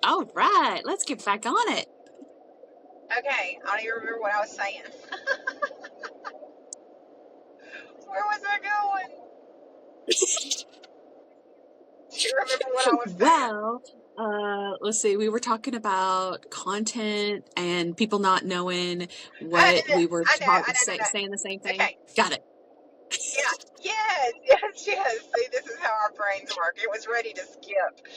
All right, let's get back on it. Okay, I don't even remember what I was saying. Where was I going? Do you remember what I was saying? Well, let's see. We were talking about content and people not knowing Oh, what no, we were I know, I know, no, saying the same no. thing. Okay, Got it. yeah, yes, yes, yes. See, this is how our brains work. It was ready to skip.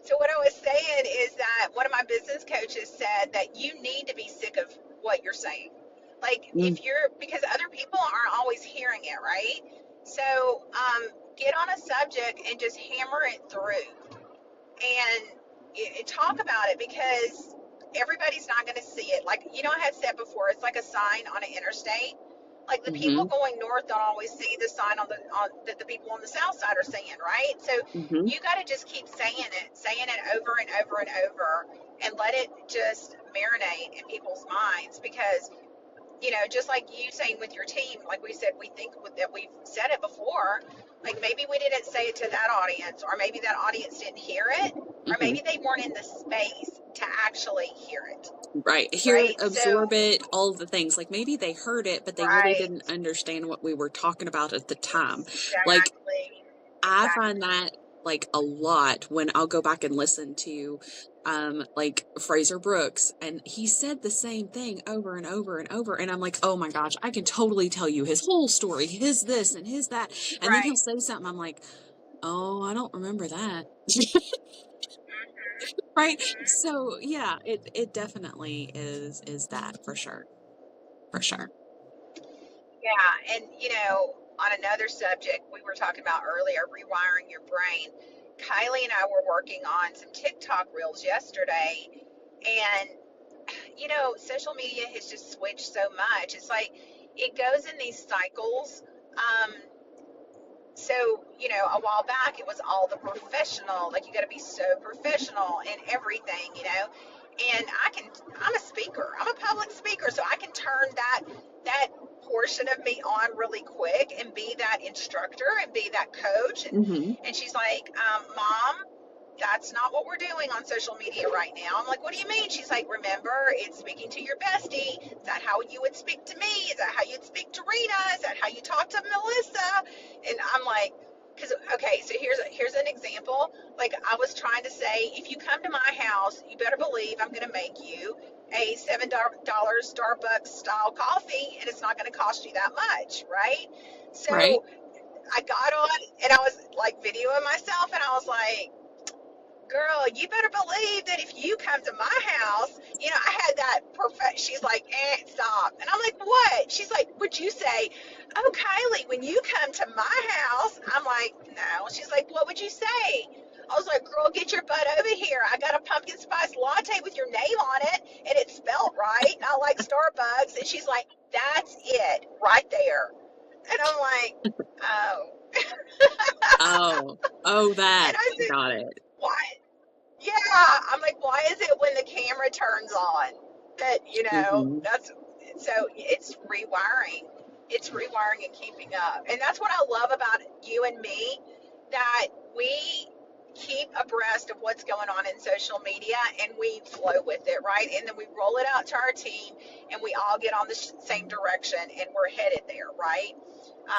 So what I was saying is that one of my business coaches said that you need to be sick of what you're saying. Like Mm, if you're, because other people aren't always hearing it, right? So get on a subject and just hammer it through and talk about it because everybody's not going to see it. Like, I had said before, it's like a sign on an interstate. Like the people mm-hmm, going north don't always see the sign that the people on the south side are seeing, right? So mm-hmm. you got to just keep saying it over and over and over, and let it just marinate in people's minds because just like you saying with your team, like we said, we think that we've said it before. Like maybe we didn't say it to that audience, or maybe that audience didn't hear it, or Mm-hmm. maybe they weren't in the space to actually hear it, Right. Hear it, right? absorb So, it, all of the things. Like maybe they heard it, but they really right, didn't understand what we were talking about at the time. Like exactly, I find exactly, that like a lot when I'll go back and listen to like Fraser Brooks, and he said the same thing over and over and over, and I'm like, "Oh my gosh, I can totally tell you his whole story, his this and his that." And then he'll right. say something, I'm like, "Oh, I don't remember that." Right? Hmm. So, yeah, it definitely is that for sure. For sure. Yeah, and on another subject we were talking about earlier, rewiring your brain. Kylie and I were working on some TikTok reels yesterday, and social media has just switched so much. It's like it goes in these cycles. Um, so, a while back it was all the professional, like you got to be so professional in everything. And I'm a speaker, I'm a public speaker, so I can turn that portion of me on really quick and be that instructor and be that coach. And, Hmm. and she's like, Mom, that's not what we're doing on social media right now. I'm like, what do you mean? She's like, remember, it's speaking to your bestie. Is that how you would speak to me? Is that how you'd speak to Rena? Is that how you talk to Melissa? And I'm like, because okay, so here's an example. Like I was trying to say, if you come to my house, you better believe I'm going to make you a $7 Starbucks style coffee, and it's not going to cost you that much, right? Right? So I got on and I was like videoing myself, and I was like, girl, you better believe that if you come to my house, I had that perfect. She's like, stop. And I'm like, what? She's like, would you say, oh, Kylie, when you come to my house? I'm like, no. She's like, what would you say? I was like, girl, get your butt over here. I got a pumpkin spice latte with your name on it, and it's spelled right. I like Starbucks. And she's like, that's it right there. And I'm like, oh. Oh, oh, that. And I said, Got it. why? Yeah, I'm like, why is it when the camera turns on that, Hmm. that's so it's rewiring. It's rewiring and keeping up. And that's what I love about you and me, that we keep abreast of what's going on in social media and we flow with it, right? And then we roll it out to our team and we all get on the same direction and we're headed there, right?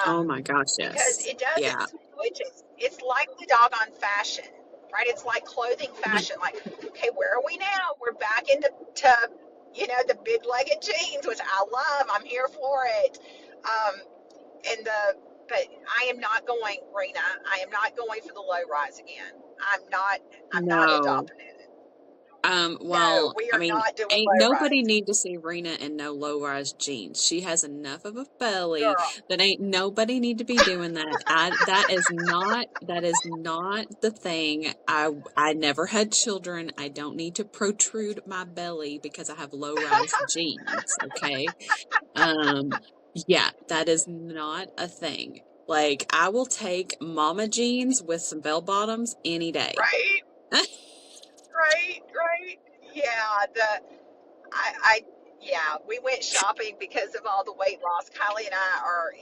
Oh my gosh, Because yes. it does, Yeah. it switches. It's like the doggone fashion, right? It's like clothing fashion. Like, okay, where are we now? We're back into the big legged jeans, which I love. I'm here for it. Um, and but I am not going, Rena. I am not going for the low rise again. I'm not. I'm not No. adopting it. No, Well, we I are mean, not doing ain't low nobody rise, need to see Rena in no low-rise jeans. She has enough of a belly girl. that ain't nobody need to be doing that. That is not the thing. I never had children. I don't need to protrude my belly because I have low-rise jeans, okay? Um, yeah, that is not a thing. Like I will take mama jeans with some bell bottoms any day. Right, right. Yeah, I yeah, we went shopping because of all the weight loss. Kylie and I are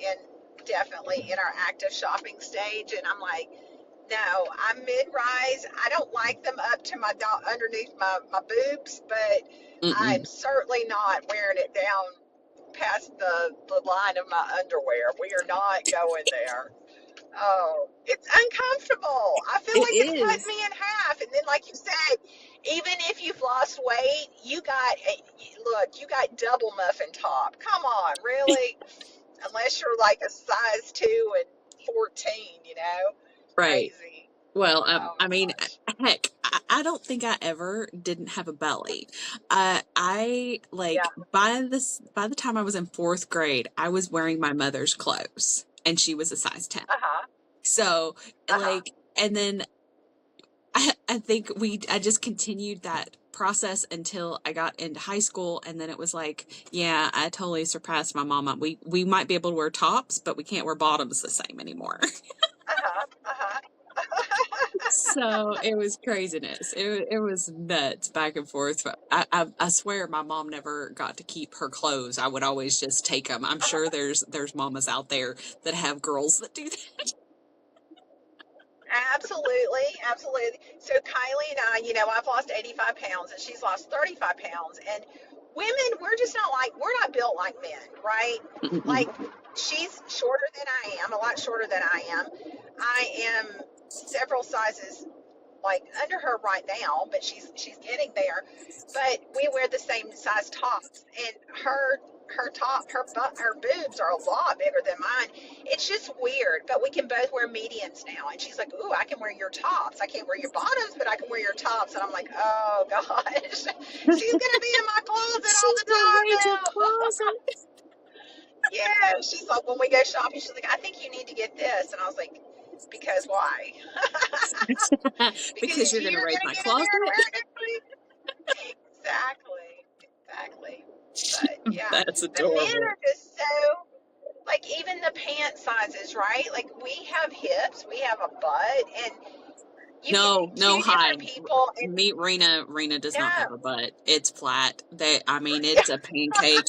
definitely in our active shopping stage, and I'm like, No, I'm mid-rise. I don't like them up to my underneath my boobs, but I'm Mm-mm. certainly not wearing it down past the line of my underwear. We are not going there. Oh, it's uncomfortable. I feel It like it's cutting is. me in half. And then, like you said, even if you've lost weight, look, you got double muffin top. Come on, really? Unless you're like a size 2 and 14, Right. crazy. Well, Oh I my mean, gosh. heck, I don't think I ever didn't have a belly. I Yeah. like by the time I was in fourth grade, I was wearing my mother's clothes, and she was a size 10. Uh huh. So, Uh huh. and then I think I just continued that process until I got into high school, and then it was like, yeah, I totally surpassed my mama. We might be able to wear tops, but we can't wear bottoms the same anymore. Uh huh. Uh huh. So it was craziness. It was nuts back and forth. But I swear my mom never got to keep her clothes. I would always just take them. I'm sure there's mamas out there that have girls that do that. Absolutely, absolutely. So Kylie and I, I've lost 85 pounds and she's lost 35 pounds. And women, we're not built like men, right? Mm-mm. Like she's shorter than I am, a lot shorter than I am. I am several sizes like under her right now, but she's getting there. But we wear the same size tops, and her boobs are a lot bigger than mine. It's just weird, but we can both wear mediums now. And she's like, "Ooh, I can wear your tops. I can't wear your bottoms, but I can wear your tops." And I'm like, "Oh gosh, she's gonna be in my closet all She's the gonna time raid your now." closet. Yeah, she's like, when we go shopping, she's like, "I think you need to get this," and I was like, "Because why?" Because Because you're gonna you're raid gonna my get in there and closet. wear it next week. Exactly. Exactly. But yeah, That's the men adorable. are just so like even the pant sizes, right? Like we have hips, we have a butt, and you get No, no, two different hi. people and Meet Rena. Rena does not have a no. butt. It's flat. I mean, it's a pancake.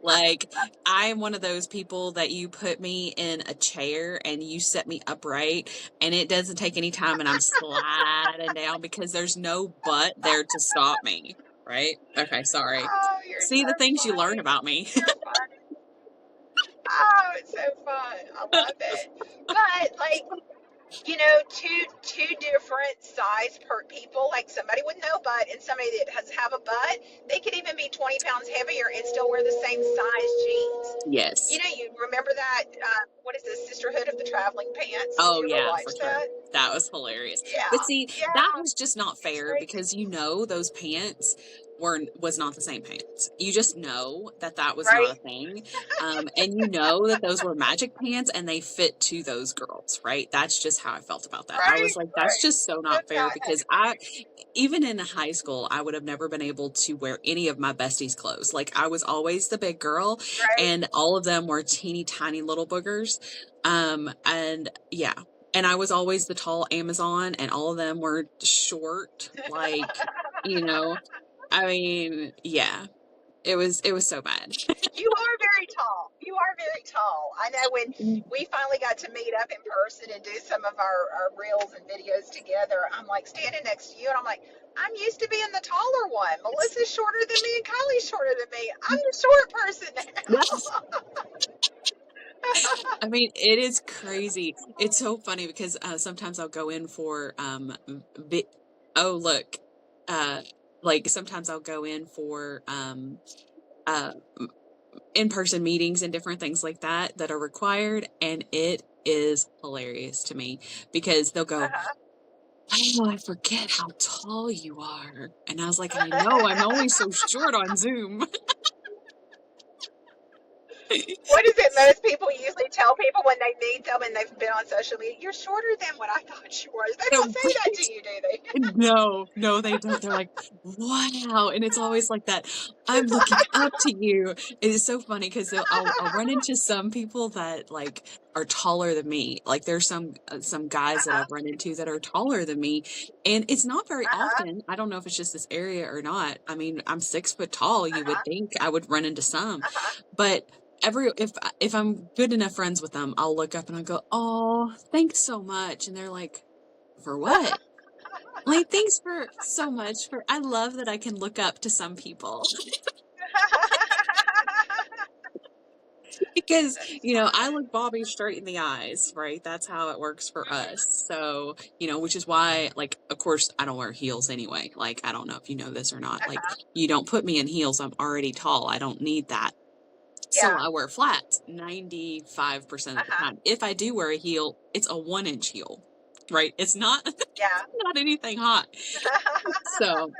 Like, I am one of those people that you put me in a chair and you set me upright, and it doesn't take any time, and I'm sliding down because there's no butt there to stop me. Right? Okay, sorry. Oh, you're See the so things you learn funny. about me. You're funny. Oh, it's so fun. I love it. But like two different size per people, like somebody with no butt and somebody that has have a butt, they could even be 20 pounds heavier and still wear the same size jeans. Yes. You remember that, what is this, Sisterhood of the Traveling Pants? Did Oh you ever yeah, for watch sure. that? That was hilarious. But Yeah, see, that yeah, was just not it's fair crazy. because those pants was not the same pants. You just know that that was not a Right. thing. And you know that those were magic pants and they fit to those girls, right? That's just how I felt about that. I was Right, like, that's right. just so not That's fair not because even in high school, I would have never been able to wear any of my besties' clothes. Like I was always the big girl right. and all of them were teeny tiny little boogers. And yeah, and I was always the tall Amazon, and all of them were short, like, you know, I mean, yeah, it was so bad. You are very tall. You are very tall. I know when we finally got to meet up in person and do some of our reels and videos together, I'm like standing next to you and I'm like, I'm used to being the taller one. Melissa's shorter than me and Kylie's shorter than me. I'm the short person now. I mean, it is crazy. It's so funny because sometimes I'll go in for vi- oh look, uh, like sometimes I'll go in for uh in-person meetings and different things like that are required, and it is hilarious to me because they'll go, "Oh, I forget how tall you are." And I was like, "I know, I'm only so short on Zoom." What is it most people usually tell people when they meet them and they've been on social media? You're shorter than what I thought you were. They don't say that to you, do they? No, no, they don't. They're like, "Wow." And it's always like that. I'm looking up to you. It is so funny because I'll run into some people that like are taller than me. Like there's some guys that Uh-huh, I've run into that are taller than me. And it's not very uh-huh, often. I don't know if it's just this area or not. I mean, I'm 6 foot tall. You would uh-huh, think I would run into some, uh-huh, but if I'm good enough friends with them, I'll look up and I'll go, "Oh, thanks so much." And they're like, "For what?" Like, "Thanks for so much for." I love that I can look up to some people because, That's I fun. look Bobby straight in the eyes, right? That's how it works for us. Hmm. So, which is why, like, of course, I don't wear heels anyway. Like, I don't know if you know this or not. Like, Uh-huh. you don't put me in heels. I'm already tall. I don't need that. So Yeah. I wear flats 95% of the Uh-huh. time. If I do wear a heel, it's a 1 inch heel, right? It's not Yeah. not anything hot. So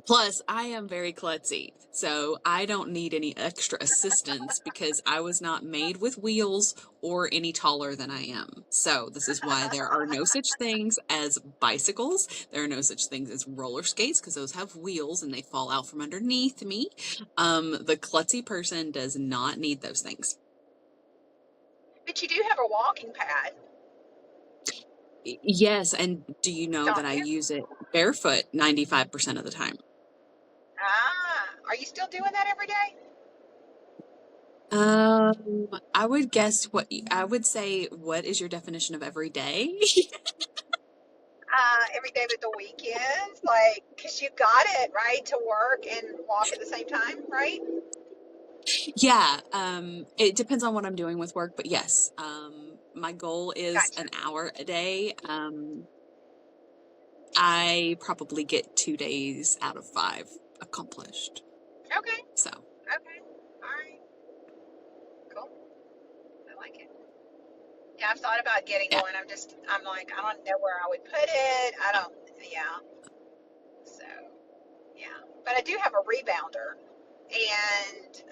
plus I am very klutzy. So I don't need any extra assistance because I was not made with wheels or any taller than I am. So this is why there are no such things as bicycles. There are no such things as roller skates because those have wheels and they fall out from underneath me. The klutzy person does not need those things. But you do have a walking pad, Yes, and do you know that don't I you? use it barefoot 95% of the time? Ah, are you still doing that every day? I would guess I would say, what is your definition of every day? Every day but the weekends, like, cause you got it right to work and walk at the same time, right? Yeah, it depends on what I'm doing with work, but yes, my goal is Gotcha. an hour a day. I probably get 2 days out of 5 accomplished. Okay. So, Okay. All right. Cool. I like it. Yeah, I've thought about getting yeah. one. I'm like, I don't know where I would put it. I don't, yeah. So, yeah. But I do have a rebounder, and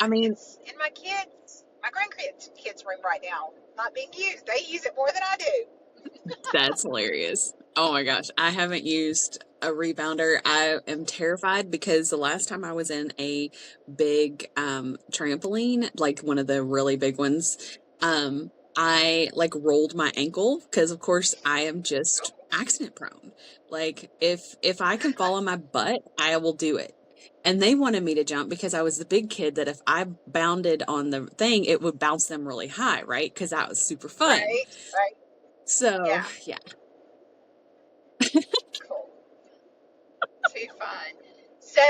I mean, it's in my grandkids' kids' room right now, not being used. They use it more than I do. that's hilarious. Oh my gosh, I haven't used a rebounder. I am terrified because the last time I was in a big trampoline, like one of the really big ones, I like rolled my ankle because of course I am just accident prone. Like if I can fall on my butt, I will do it. And they wanted me to jump because I was the big kid that if I bounded on the thing, it would bounce them really high, right? Because that was super fun. Right? Right. So, Yeah. yeah. Cool. Too fun. So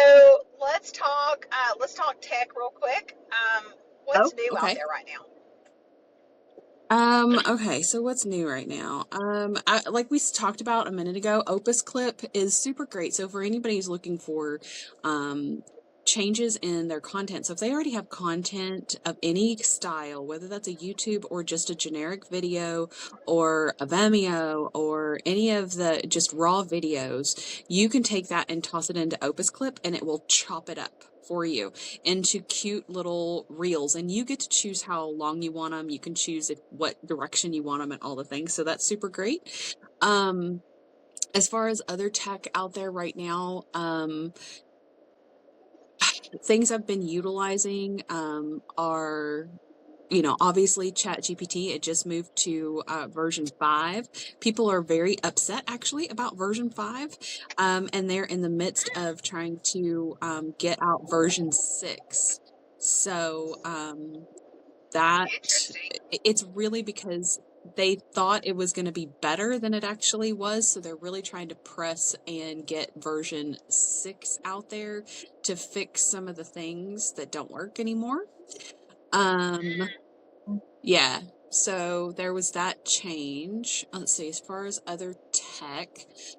let's talk tech real quick. Oh, What's new out okay. there right now? Okay, so what's new right now? Like we talked about a minute ago, Opus Clip is super great. So for anybody who's looking for um changes in their content, so if they already have content of any style, whether that's a YouTube or just a generic video or a Vimeo or any of the just raw videos, you can take that and toss it into Opus Clip and it will chop it up for you into cute little reels, and you get to choose how long you want them. You can choose what direction you want them and all the things. So that's super great. Um, as far as other tech out there right now, things I've been utilizing are obviously Chat GPT. It just moved to version 5. People are very upset actually about version 5. And they're in the midst of trying to get out version 6. So that Interesting. it's really because they thought it was going to be better than it actually was. So they're really trying to press and get version 6 out there to fix some of the things that don't work anymore. Um, yeah. So there was that change. Let's see, as far as other tech,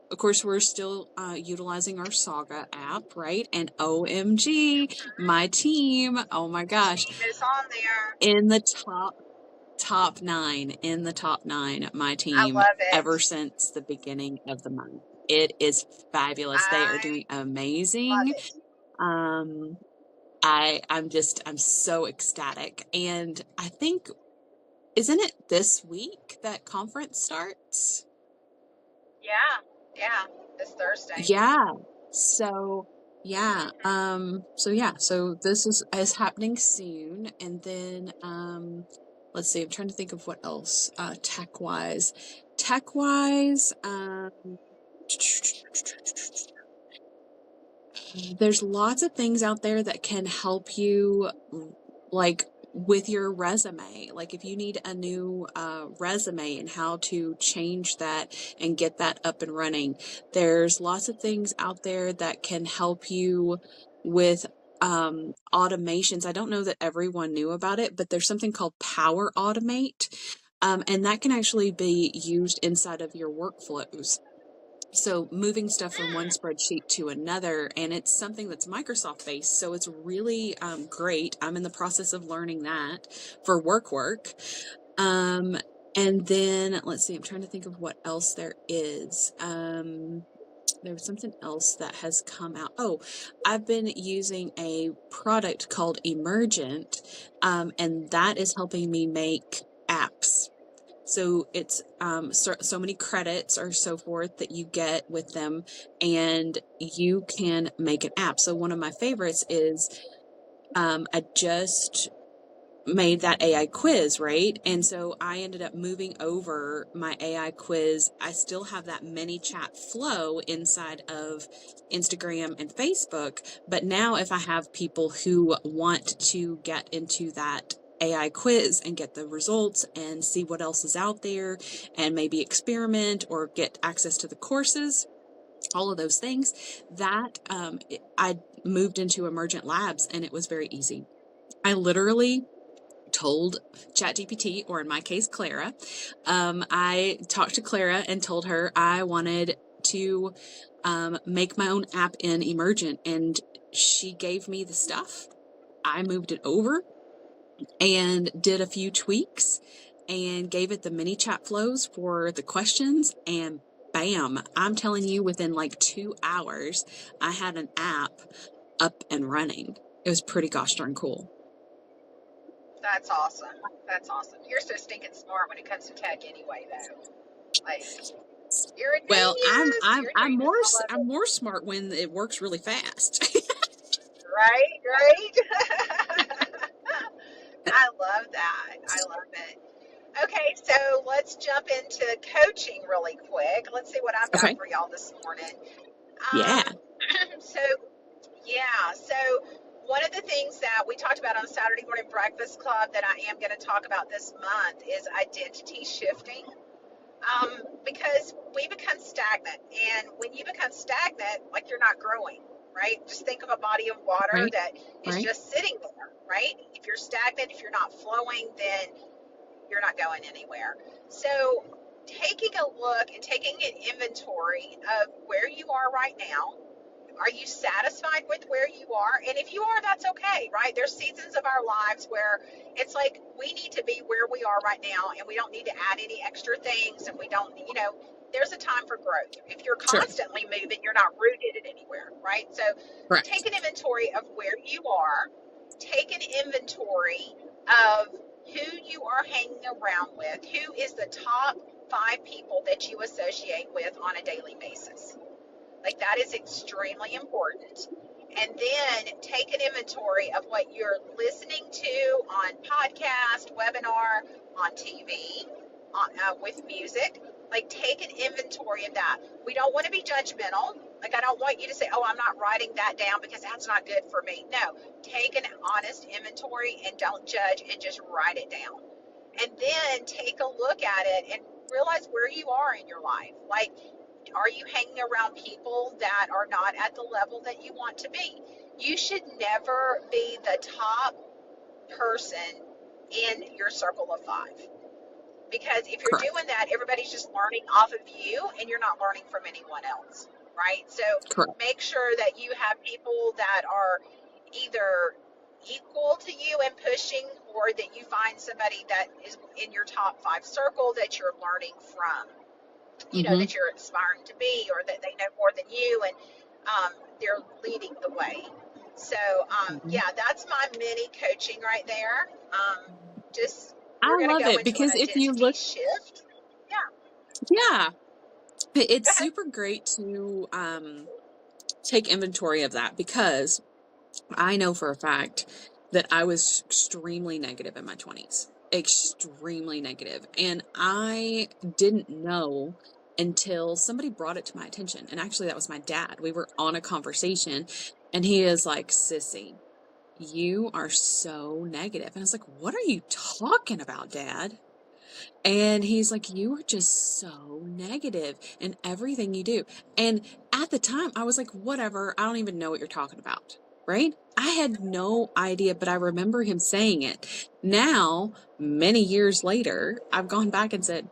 of course, we're still utilizing our Saga app, right? And OMG, my team, oh my gosh, Team is on there. in the top 9, my I team, love ever it. since the beginning of the month. It is fabulous. They are I doing love amazing. it. Um, I'm so ecstatic. And I think, isn't it this week that conference starts? Yeah. Yeah. This Thursday. Yeah. So yeah. Hmm. So this is happening soon. And then let's see, I'm trying to think of what else tech wise. Tech wise, there's lots of things out there that can help you like with your resume. Like if you need a new resume and how to change that and get that up and running, there's lots of things out there that can help you with automations. I don't know that everyone knew about it, but there's something called Power Automate. And that can actually be used inside of your workflows. So moving stuff from one spreadsheet to another, and it's something that's Microsoft based, so it's really great. I'm in the process of learning that for work. Um, and then let's see, I'm trying to think of what else there is. There was something else that has come out. Oh, I've been using a product called Emergent, and that is helping me make apps. So it's so many credits or so forth that you get with them, and you can make an app. So one of my favorites is I just made that AI quiz, right? And so I ended up moving over my AI quiz. I still have that mini chat flow inside of Instagram and Facebook, but now if I have people who want to get into that AI quiz and get the results and see what else is out there and maybe experiment or get access to the courses, all of those things, that I moved into Emergent Labs and it was very easy. I literally told ChatGPT, or in my case, Clara. I talked to Clara and told her I wanted to make my own app in Emergent, and she gave me the stuff. I moved it over and did a few tweaks and gave it the mini chat flows for the questions, and bam, I'm telling you, within like 2 hours, I had an app up and running. It was pretty gosh darn cool. That's awesome. That's awesome. You're so stinking smart when it comes to tech anyway, though. Like, you're a Well, genius. You're a genius. I love I'm it. more smart when it works really fast. Right? Right? I love that. I love it. Okay, so let's jump into coaching really quick. Let's see what I've got Okay. for y'all this morning. Yeah. So yeah, so one of the things that we talked about on Saturday Morning Breakfast Club that I am going to talk about this month is identity shifting. Because we become stagnant, and when you become stagnant, like you're not growing, right? Just think of a body of water Right. that is Right. just sitting there, right? If you're stagnant, if you're not flowing, then you're not going anywhere. So taking a look and taking an inventory of where you are right now. Are you satisfied with where you are? And if you are, that's okay, right? There's seasons of our lives where it's like we need to be where we are right now, and we don't need to add any extra things, and we don't, there's a time for growth. If you're Sure. constantly moving, you're not rooted anywhere, right? So take Correct. an inventory of where you are, take an inventory of who you are hanging around with, who is the top 5 people that you associate with on a daily basis. Like, that is extremely important. And then take an inventory of what you're listening to on podcast, webinar, on TV, with music. Like, take an inventory of that. We don't want to be judgmental. Like, I don't want you to say, oh, I'm not writing that down because that's not good for me. No, take an honest inventory and don't judge, and just write it down. And then take a look at it and realize where you are in your life. Like, are you hanging around people that are not at the level that you want to be? You should never be the top person in your circle of 5. Because if you're Correct. doing that, everybody's just learning off of you, and you're not learning from anyone else, right? So Correct. make sure that you have people that are either equal to you and pushing, or that you find somebody that is in your top 5 circle that you're learning from, Mm-hmm. that you're aspiring to be, or that they know more than you, and they're leading the way. So, Mm-hmm. yeah, that's my mini coaching right there. Just, we're I going to love go it into an because if you identity look, shift. Yeah, yeah, go it's ahead. super great to take inventory of that, because I know for a fact that I was extremely negative in my 20s, extremely negative. And I didn't know until somebody brought it to my attention. And actually, that was my dad. We were on a conversation, and he is like, Sissy, you are so negative. And I was like, what are you talking about, Dad? And he's like, you are just so negative in everything you do. And at the time, I was like, whatever, I don't even know what you're talking about. Right? I had no idea, but I remember him saying it. Now, many years later, I've gone back and said,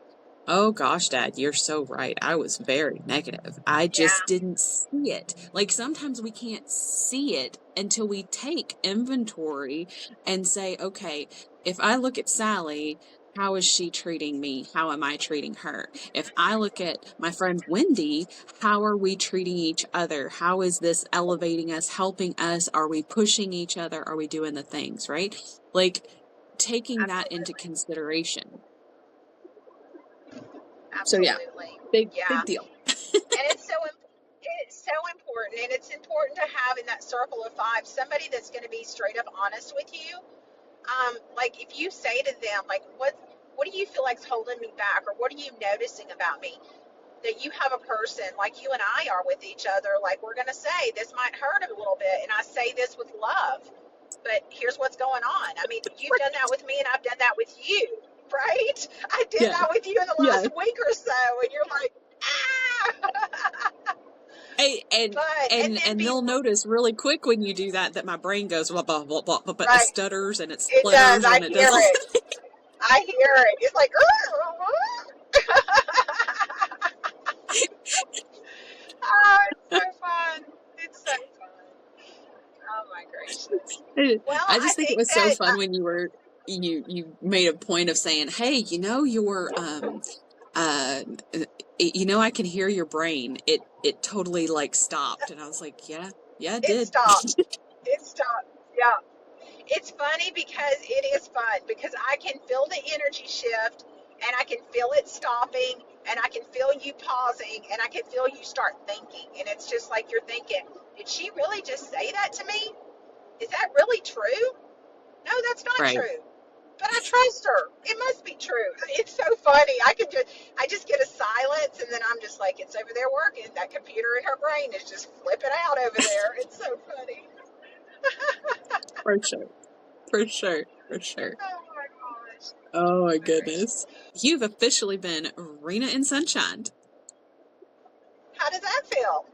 oh gosh, Dad, you're so right. I was very negative. I just Yeah, didn't see it. Like sometimes we can't see it until we take inventory and say, okay, if I look at Sally, how is she treating me? How am I treating her? If I look at my friend Wendy, how are we treating each other? How is this elevating us, helping us? Are we pushing each other? Are we doing the things, right? Like taking that into absolutely. consideration. So yeah, Absolutely. big Yeah. deal. And it's so important, and it's important to have in that circle of five somebody that's going to be straight up honest with you. Like if you say to them, like, what do you feel like's holding me back, or what are you noticing about me? That you have a person like you and I are with each other, like we're going to say this might hurt a little bit, and I say this with love, but here's what's going on. I mean, you've done that with me, and I've done that with you, right? I did Yeah. that with you in the Yeah. last week or so, and you're like, ah. Hey, And then and be they'll notice really quick when you do that that my brain goes blah blah blah blah, but it right. stutters and it It does. splitters I and it hear does all. it. I hear it. It's like, oh, it's so fun. It's so fun. Oh my gracious. Well, I I just think it think was so that fun when you made a point of saying, "Hey, your uh I can hear your brain. It totally like stopped." And I was like, "Yeah, yeah, it it did." stopped. It stopped. Yeah. It's funny because it is fun because I can feel the energy shift and I can feel it stopping and I can feel you pausing and I can feel you start thinking. And it's just like you're thinking, did she really just say that to me? Is that really true? No, that's not Right. true. But I trust her. It must be true. It's so funny. I just get a silence and then I'm just like, it's over there working. That computer in her brain is just flipping out over there. It's so funny. For sure. For sure. For sure. Oh my gosh. Oh Oh my my goodness. gracious. You've officially been Rena and Sunshine. How does that feel?